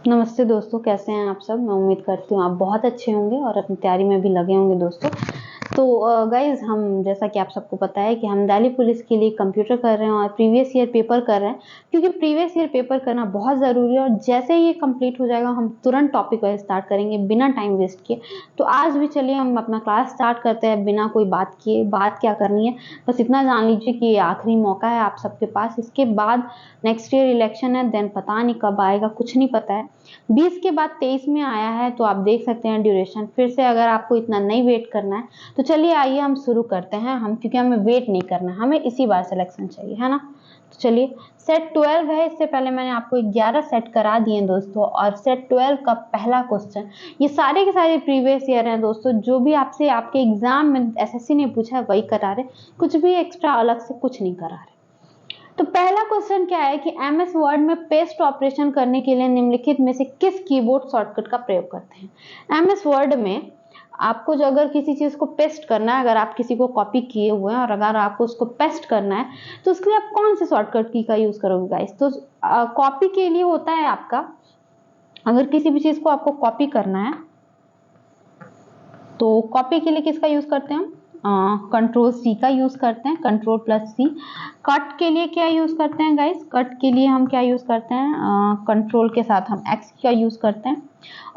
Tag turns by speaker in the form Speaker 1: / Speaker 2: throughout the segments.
Speaker 1: नमस्ते दोस्तों, कैसे हैं आप सब। मैं उम्मीद करती हूँ आप बहुत अच्छे होंगे और अपनी तैयारी में भी लगे होंगे दोस्तों। तो गाइज, हम जैसा कि आप सबको पता है कि हम दिल्ली पुलिस के लिए कंप्यूटर कर रहे हैं और प्रीवियस ईयर पेपर कर रहे हैं, क्योंकि प्रीवियस ईयर पेपर करना बहुत ज़रूरी है। और जैसे ही ये कंप्लीट हो जाएगा हम तुरंत टॉपिक वाइज स्टार्ट करेंगे बिना टाइम वेस्ट किए। तो आज भी चलिए हम अपना क्लास स्टार्ट करते हैं बिना कोई बात किए। बात क्या करनी है, बस इतना जान लीजिए कि ये आखिरी मौका है आप सबके पास। इसके बाद नेक्स्ट ईयर इलेक्शन है, देन पता नहीं कब आएगा, कुछ नहीं पता है। 20 के बाद 23 में आया है, तो आप देख सकते हैं ड्यूरेशन। फिर से अगर आपको इतना नहीं वेट करना है तो चलिए आइए हम शुरू करते हैं। क्योंकि हमें वेट नहीं करना, हमें इसी बार सिलेक्शन चाहिए, है ना। तो चलिए, सेट 12 है। इससे पहले मैंने आपको 11 सेट करा दिए दोस्तों। और सेट 12 का पहला क्वेश्चन, ये सारे के सारे प्रीवियस ईयर हैं दोस्तों। जो भी आपसे आपके एग्जाम में एसएससी ने पूछा है वही करा रहे, कुछ भी एक्स्ट्रा अलग से कुछ नहीं करा रहे। तो पहला क्वेश्चन क्या है कि एमएस वर्ड में पेस्ट ऑपरेशन करने के लिए निम्नलिखित में से किस कीबोर्ड शॉर्टकट का प्रयोग करते हैं। एमएस वर्ड में आपको जो अगर किसी चीज को पेस्ट करना है, अगर आप किसी को कॉपी किए हुए हैं और अगर आपको उसको पेस्ट करना है, तो उसके लिए आप कौन से शॉर्टकट की का यूज करोगे गाइस। तो कॉपी के लिए होता है आपका, अगर किसी भी चीज को आपको कॉपी करना है तो कॉपी के लिए किसका यूज करते हैं हम, कंट्रोल सी का यूज करते हैं, कंट्रोल प्लस सी। कट के लिए क्या यूज करते हैं गाइस, कट के लिए हम क्या यूज करते हैं, कंट्रोल के साथ हम एक्स का यूज करते हैं।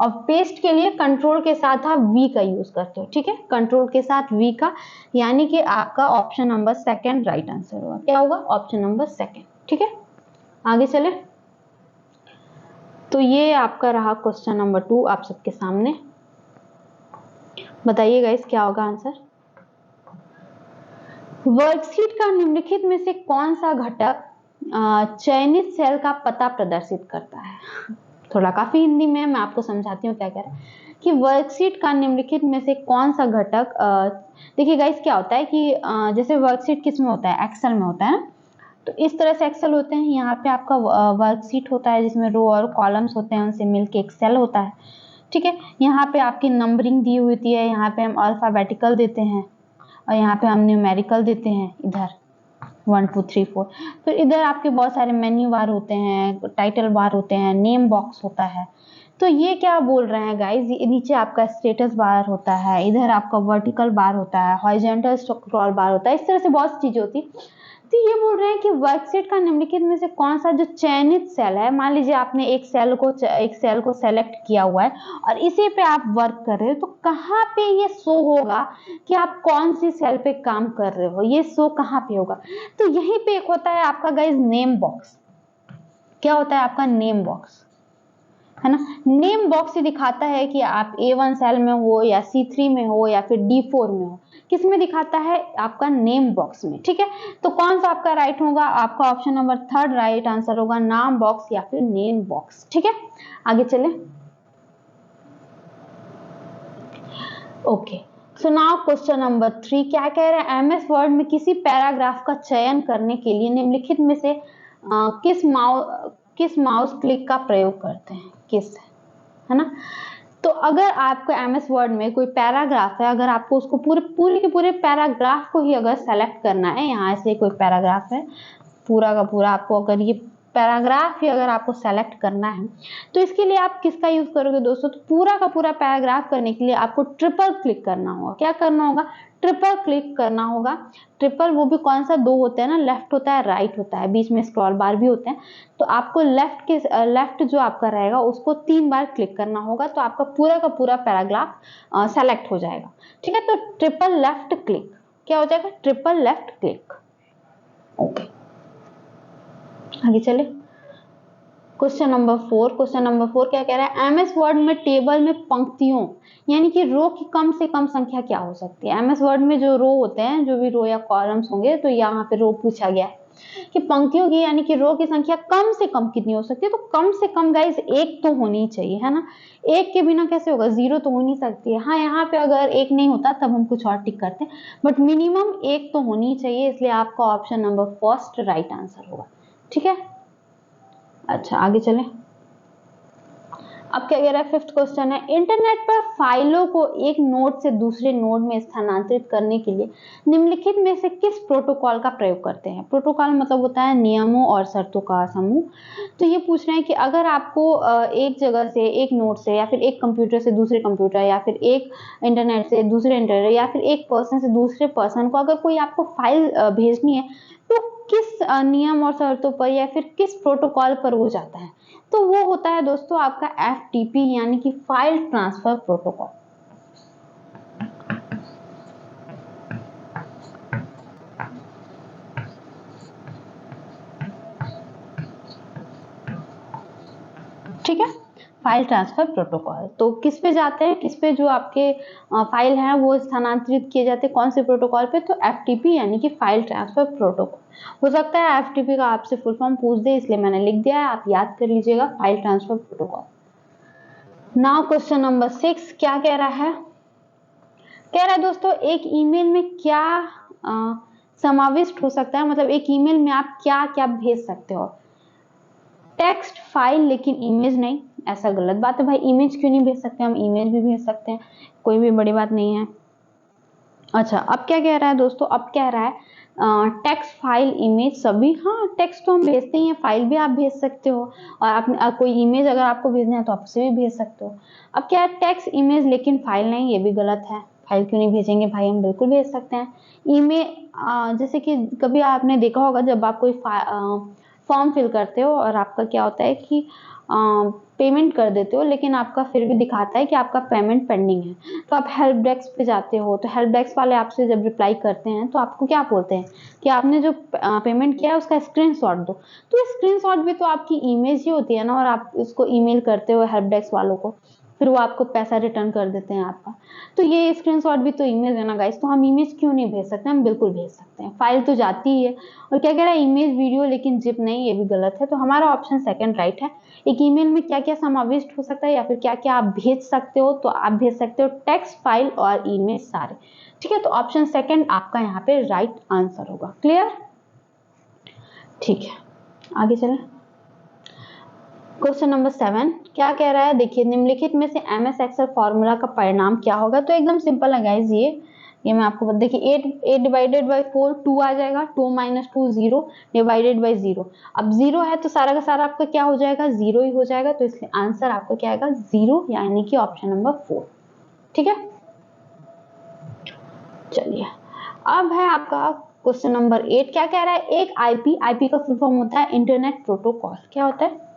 Speaker 1: और पेस्ट के लिए कंट्रोल के साथ आप वी का यूज करते हो, ठीक है, कंट्रोल के साथ वी का। यानी कि आपका option number second right answer होगा। क्या होगा, ऑप्शन नंबर सेकंड, ठीक है। आगे चले, तो ये आपका रहा क्वेश्चन नंबर 2 आप सबके सामने। बताइए गाइस क्या होगा आंसर। वर्कशीट का निम्नलिखित में से कौन सा घटक चयनित सेल का पता प्रदर्शित करता है। थोड़ा काफी हिंदी में मैं आपको समझाती हूँ क्या कह रहा है कि वर्कशीट का निम्नलिखित में से कौन सा घटक, देखिए गाइस क्या होता है कि जैसे वर्कशीट किस में होता है, एक्सेल में होता है ना। तो इस तरह से एक्सेल होते हैं। यहाँ पे आपका वर्कशीट होता है जिसमें रो और कॉलम्स होते हैं, उनसे मिलके एक सेल होता है, ठीक है। यहाँ पे आपकी नंबरिंग दी हुई होती है, यहाँ पे हम अल्फाबेटिकल देते हैं और यहाँ पे हम न्यूमेरिकल देते हैं, इधर 1 2 3 4। फिर इधर आपके बहुत सारे मेन्यू बार होते हैं, टाइटल बार होते हैं, नेम बॉक्स होता है। तो ये क्या बोल रहे हैं गाइज, नीचे आपका स्टेटस बार होता है, इधर आपका वर्टिकल बार होता है, हॉरिजॉन्टल स्क्रॉल बार होता है, इस तरह से बहुत सी चीजें होती है। तो ये बोल रहे हैं कि वर्कशीट का निम्नलिखित में से कौन सा जो चयनित सेल है, मान लीजिए आपने एक सेल को सेलेक्ट किया हुआ है और इसी पे आप वर्क कर रहे हो, तो कहाँ पे ये शो होगा कि आप कौन सी सेल पे काम कर रहे हो, ये शो कहाँ पे होगा। तो यहीं पे एक होता है आपका गाइज नेम बॉक्स। क्या होता है आपका नेम बॉक्स, है ना। नेम बॉक्स ही दिखाता है कि आप A1 सेल में हो या C3 में हो या फिर D4 में हो, किस में दिखाता है, आपका नेम बॉक्स में, ठीक है। तो कौन सा आपका राइट होगा, आपका ऑप्शन नंबर 3 राइट आंसर होगा, नाम बॉक्स या फिर नेम बॉक्स, ठीक है। आगे चले, okay. So now question number 3 क्या कह रहे हैं, एमएस वर्ड में किसी पैराग्राफ का चयन करने के लिए निम्नलिखित में से किस माउस क्लिक का प्रयोग करते हैं, किस, है ना। तो अगर आपको एमएस वर्ड में कोई पैराग्राफ है, अगर आपको उसको पूरे के पूरे पैराग्राफ को ही अगर सेलेक्ट करना है, यहाँ से कोई पैराग्राफ है पूरा का पूरा, आपको अगर ये पैराग्राफ ही अगर आपको सेलेक्ट करना है, तो इसके लिए आप किसका यूज करोगे दोस्तों। तो पूरा का पूरा पैराग्राफ करने के लिए आपको ट्रिपल क्लिक करना होगा। क्या करना होगा, ट्रिपल क्लिक करना होगा। ट्रिपल वो भी कौन सा, 2 होते हैं ना, लेफ्ट होता है राइट होता है, बीच में स्क्रॉल बार भी होते हैं। तो आपको लेफ्ट जो आपका रहेगा उसको 3 बार क्लिक करना होगा, तो आपका पूरा का पूरा पैराग्राफ सेलेक्ट हो जाएगा, ठीक है। तो ट्रिपल लेफ्ट क्लिक, क्या हो जाएगा, ट्रिपल लेफ्ट क्लिक, ओके। आगे चले, क्वेश्चन नंबर 4 क्या कह रहा है, एमएस वर्ड में टेबल में पंक्तियों यानी कि रो की कम से कम संख्या क्या हो सकती है। एमएस वर्ड में जो रो होते हैं, जो भी रो या कॉलम्स होंगे, तो यहाँ पे रो पूछा गया है कि पंक्तियों की यानी कि रो की संख्या कम से कम कितनी हो सकती है। तो कम से कम गाइज 1 तो होनी चाहिए, है ना। 1 के बिना कैसे होगा, 0 तो हो नहीं सकती है। हाँ, यहाँ पे अगर 1 नहीं होता तब हम कुछ और टिक करते हैं, बट मिनिमम 1 तो होनी चाहिए, इसलिए आपका ऑप्शन नंबर 1 राइट आंसर होगा, ठीक है। अच्छा, आगे चले। अब क्या कह रहा है, फिफ्थ क्वेश्चन है, इंटरनेट पर फाइलों को एक नोड से दूसरे नोड में स्थानांतरित करने के लिए निम्नलिखित में से किस प्रोटोकॉल का प्रयोग करते हैं। प्रोटोकॉल मतलब होता है नियमों और शर्तों का समूह। तो ये पूछ रहे हैं कि अगर आपको एक जगह से, एक नोड से, या फिर एक कंप्यूटर से दूसरे कंप्यूटर, या फिर एक इंटरनेट से दूसरे इंटरनेट, या फिर एक पर्सन से दूसरे पर्सन को अगर कोई आपको फाइल भेजनी है, तो किस नियम और शर्तों पर या फिर किस प्रोटोकॉल पर वो जाता है, तो वो होता है दोस्तों आपका FTP यानी कि फाइल ट्रांसफर प्रोटोकॉल। ठीक है, फाइल ट्रांसफर प्रोटोकॉल। तो किस पे जाते हैं, किस पे जो आपके फाइल है वो स्थानांतरित किए जाते हैं, कौन से प्रोटोकॉल पे, तो FTP यानी कि फाइल ट्रांसफर प्रोटोकॉल। हो सकता है FTP का आपसे फुल फॉर्म पूछ दे, इसलिए मैंने लिख दिया है, आप याद कर लीजिएगा, file transfer protocol. Now question number 6 क्या कह रहा है, कह रहा है दोस्तों एक ईमेल में क्या समाविष्ट हो सकता है, मतलब एक ईमेल में आप क्या क्या भेज सकते हो। टेक्स्ट फाइल लेकिन इमेज नहीं, ऐसा गलत बात है भाई, इमेज क्यों नहीं भेज सकते, हम इमेज भी भेज सकते हैं, कोई भी बड़ी बात नहीं है। अच्छा, अब क्या कह रहा है दोस्तों, अब कह रहा है टेक्स्ट फाइल इमेज सभी, हाँ टेक्स्ट तो हम भेजते ही हैं, फाइल भी आप भेज सकते हो, और आप कोई इमेज अगर आपको भेजना है तो आप उसे भी भेज सकते हो। अब क्या है, टेक्स्ट इमेज लेकिन फाइल नहीं, ये भी गलत है, फाइल क्यों नहीं भेजेंगे भाई, हम बिल्कुल भेज सकते हैं। ईमेल जैसे कि कभी आपने देखा होगा जब आप कोई फॉर्म फिल करते हो और आपका क्या होता है कि पेमेंट कर देते हो, लेकिन आपका फिर भी दिखाता है कि आपका पेमेंट पेंडिंग है, तो आप हेल्प डेस्क पे जाते हो, तो हेल्प डेस्क वाले आपसे जब रिप्लाई करते हैं तो आपको क्या बोलते हैं कि आपने जो पेमेंट किया है उसका स्क्रीनशॉट दो। तो स्क्रीनशॉट भी तो आपकी इमेज ही होती है ना, और आप उसको ईमेल करते हो हेल्प डेस्क वालों को, फिर वो आपको पैसा रिटर्न कर देते हैं आपका, तो ये स्क्रीनशॉट भी तो इमेज है ना गाइस, तो हम इमेज क्यों नहीं भेज सकते, हम बिल्कुल भेज सकते हैं, फाइल तो जाती ही है। और क्या कह रहा है, इमेज वीडियो लेकिन जिप नहीं, ये भी गलत है, तो हमारा ऑप्शन सेकंड राइट है। एक ईमेल में क्या क्या समाविष्ट हो सकता है या फिर क्या क्या आप भेज सकते हो, तो आप भेज सकते हो टेक्स्ट फाइल और इमेज सारे। ठीक है, तो ऑप्शन सेकंड आपका यहाँ पे राइट आंसर होगा। क्लियर, ठीक है, आगे चलें। क्वेश्चन नंबर 7 क्या कह रहा है, देखिए निम्नलिखित में से MS एक्सेल फॉर्मूला का परिणाम क्या होगा। तो एकदम सिंपल है गाइज, ये मैं आपको देखिए 8 डिवाइडेड बाई 4 2 आ जाएगा, 2 माइनस 2 0 डिवाइडेड बाई 0। अब 0 है तो सारा का सारा आपका क्या हो जाएगा, 0 ही हो जाएगा, तो इसलिए आंसर आपका क्या आएगा 0, यानी कि ऑप्शन नंबर 4। ठीक है, चलिए अब है आपका क्वेश्चन नंबर 8 क्या कह रहा है, एक आईपी का फुल फॉर्म होता है इंटरनेट प्रोटोकॉल। क्या होता है,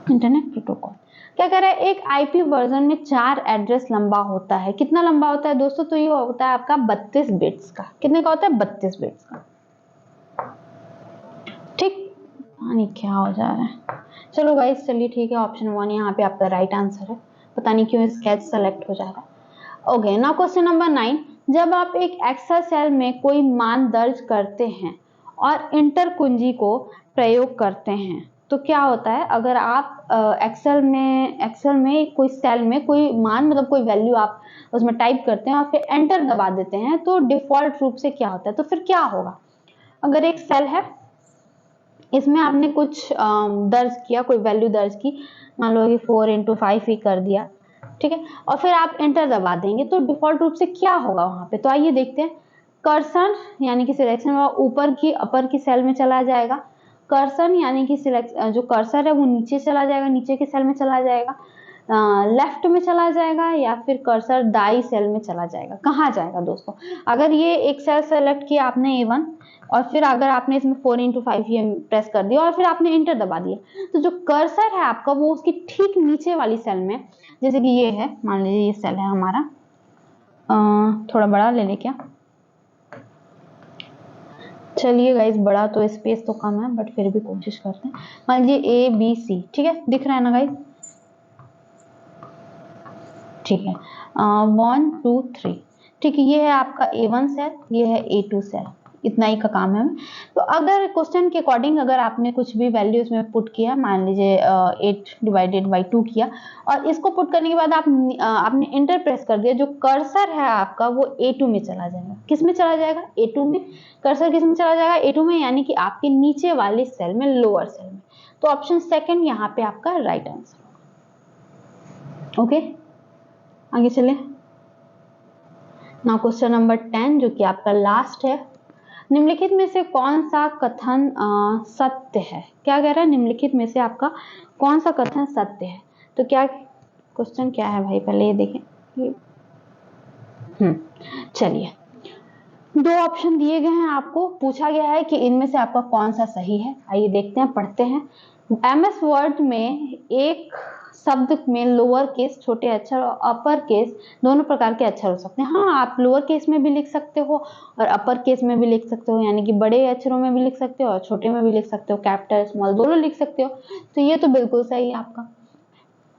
Speaker 1: इंटरनेट प्रोटोकॉल। क्या कह रहा है, एक आईपी वर्जन में 4 एड्रेस लंबा होता है, कितना लंबा होता है दोस्तों, तो ये होता है आपका 32 बिट्स का। कितने का होता है, 32 बिट्स का। ठीक, नहीं क्या हो जा रहा है, चलो गाइस चलिए ठीक है, ऑप्शन 1 यहाँ पे आपका राइट आंसर है, पता नहीं क्यों स्केच सेलेक्ट हो जा रहा है। ओके, नाउ क्वेश्चन नंबर 9, जब आप एक एक्सेल सेल में कोई मान दर्ज करते हैं और इंटर कुंजी को प्रयोग करते हैं, तो क्या होता है, अगर आप एक्सेल में कोई सेल में कोई मान, मतलब कोई वैल्यू आप उसमें टाइप करते हैं और फिर एंटर दबा देते हैं, तो डिफॉल्ट रूप से क्या होता है, तो फिर क्या होगा। अगर एक सेल है, इसमें आपने कुछ दर्ज किया, कोई वैल्यू दर्ज की, मान लो कि 4 into 5 ही कर दिया, ठीक है, और फिर आप एंटर दबा देंगे, तो डिफॉल्ट रूप से क्या होगा वहां पे, तो आइए देखते हैं। कर्सर यानी कि सिलेक्शन ऊपर की अपर की सेल में चला जाएगा, कर्सर यानी कि जो कर्सर है वो नीचे चला जाएगा, नीचे के सेल में चला जाएगा, लेफ्ट में चला जाएगा, या फिर कर्सर दाई सेल में चला जाएगा। कहाँ जाएगा दोस्तों, अगर ये एक सेल सेलेक्ट किया आपने A1, और फिर अगर आपने इसमें 4 into 5 ये प्रेस कर दिया और फिर आपने इंटर दबा दिया, तो जो कर्सर है आपका वो उसकी ठीक नीचे वाली सेल में, जैसे कि ये है, मान लीजिए ये सेल है हमारा, थोड़ा बड़ा ले ले क्या, चलिए गाइस बड़ा तो स्पेस तो कम है, बट फिर भी कोशिश करते हैं। मान लीजिए ABC, ठीक है, दिख रहा है ना गाइस, ठीक है, 1 2 3, ठीक है, ये है आपका A1 सेल, ये है A2 सेल, इतना ही का काम है हमें। तो अगर क्वेश्चन के अकॉर्डिंग अगर आपने कुछ भी वैल्यू इसमें पुट किया, मान लीजिए 8/2 किया, और इसको पुट करने के बाद आपने इंटर प्रेस कर दिया, जो कर्सर है आपका वो A2 में चला जाएगा। किस में चला जाएगा? A2 में। कर्सर किस में चला जाएगा? A2 में, यानी कि आपके नीचे वाली सेल में, लोअर सेल में। तो ऑप्शन सेकंड यहाँ पे आपका राइट आंसर होगा। ओके, आगे चले। नाउ क्वेश्चन नंबर 10, जो कि आपका लास्ट है। निम्नलिखित में से कौन सा कथन सत्य है? क्या कह रहा है? निम्नलिखित में से आपका कौन सा कथन सत्य है? तो क्या क्वेश्चन क्या है भाई, पहले ये देखें। चलिए, 2 ऑप्शन दिए गए हैं आपको, पूछा गया है कि इनमें से आपका कौन सा सही है। आइए देखते हैं, पढ़ते हैं। MS वर्ड में एक शब्द में लोअर केस, छोटे अक्षर और अपर केस दोनों प्रकार के अक्षर हो सकते हैं। हाँ, आप लोअर केस में भी लिख सकते हो और अपर केस में भी लिख सकते हो, यानी कि बड़े अक्षरों में भी लिख सकते हो और छोटे में भी लिख सकते हो, कैपिटल स्मॉल दोनों लिख सकते हो। तो ये तो बिल्कुल सही है आपका।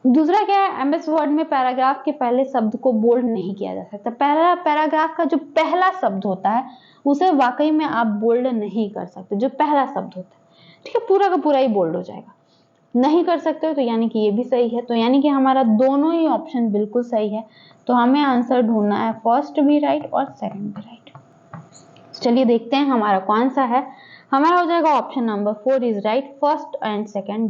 Speaker 1: दूसरा क्या है? MS वर्ड में पैराग्राफ के पहले शब्द को बोल्ड नहीं किया जा सकता। पहला पैराग्राफ का जो पहला शब्द होता है उसे वाकई में आप बोल्ड नहीं कर सकते, जो पहला शब्द होता है, ठीक है, पूरा का पूरा ही बोल्ड हो जाएगा। नहीं कर सकते हो, तो यानी कि ये भी सही है। तो यानी कि हमारा दोनों ही ऑप्शन बिल्कुल सही है। तो हमें आंसर ढूंढना है, फर्स्ट भी राइट और सेकंड भी राइट। चलिए देखते हैं हमारा कौन सा है। हमारा हो जाएगा option number 4 is right. First and second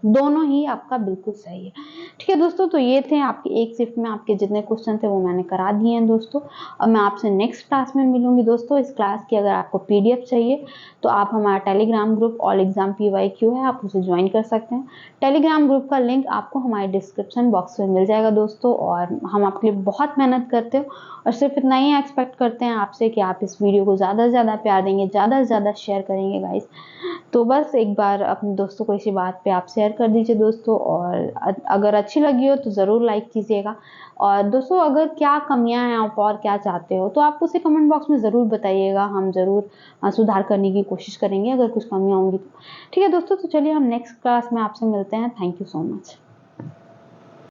Speaker 1: दोनों ही आपका बिल्कुल सही है। ठीक है दोस्तों, तो ये थे आपके एक शिफ्ट में आपके जितने क्वेश्चन थे वो मैंने करा दिए हैं दोस्तों। और मैं आपसे नेक्स्ट क्लास में मिलूंगी दोस्तों। इस क्लास की अगर आपको PDF चाहिए तो आप हमारा Telegram group all exam PYQ है, आप उसे ज्वाइन कर सकते हैं। टेलीग्राम ग्रुप का लिंक आपको हमारे डिस्क्रिप्शन बॉक्स में मिल जाएगा दोस्तों। और हम आपके लिए बहुत मेहनत करते हो और सिर्फ इतना ही एक्सपेक्ट करते हैं आपसे कि आप इस वीडियो को ज़्यादा से ज़्यादा प्यार देंगे, ज़्यादा से ज़्यादा शेयर करेंगे गाइस। तो बस एक बार अपने दोस्तों को इसी बात पे आप शेयर कर दीजिए दोस्तों। और अगर अच्छी लगी हो तो ज़रूर लाइक कीजिएगा। और दोस्तों, अगर क्या कमियां हैं आप और क्या चाहते हो तो आप उसे कमेंट बॉक्स में ज़रूर बताइएगा, हम ज़रूर सुधार करने की कोशिश करेंगे अगर कुछ कमियां होंगी तो। ठीक है दोस्तों, तो चलिए हम नेक्स्ट क्लास में आपसे मिलते हैं। Thank you so much.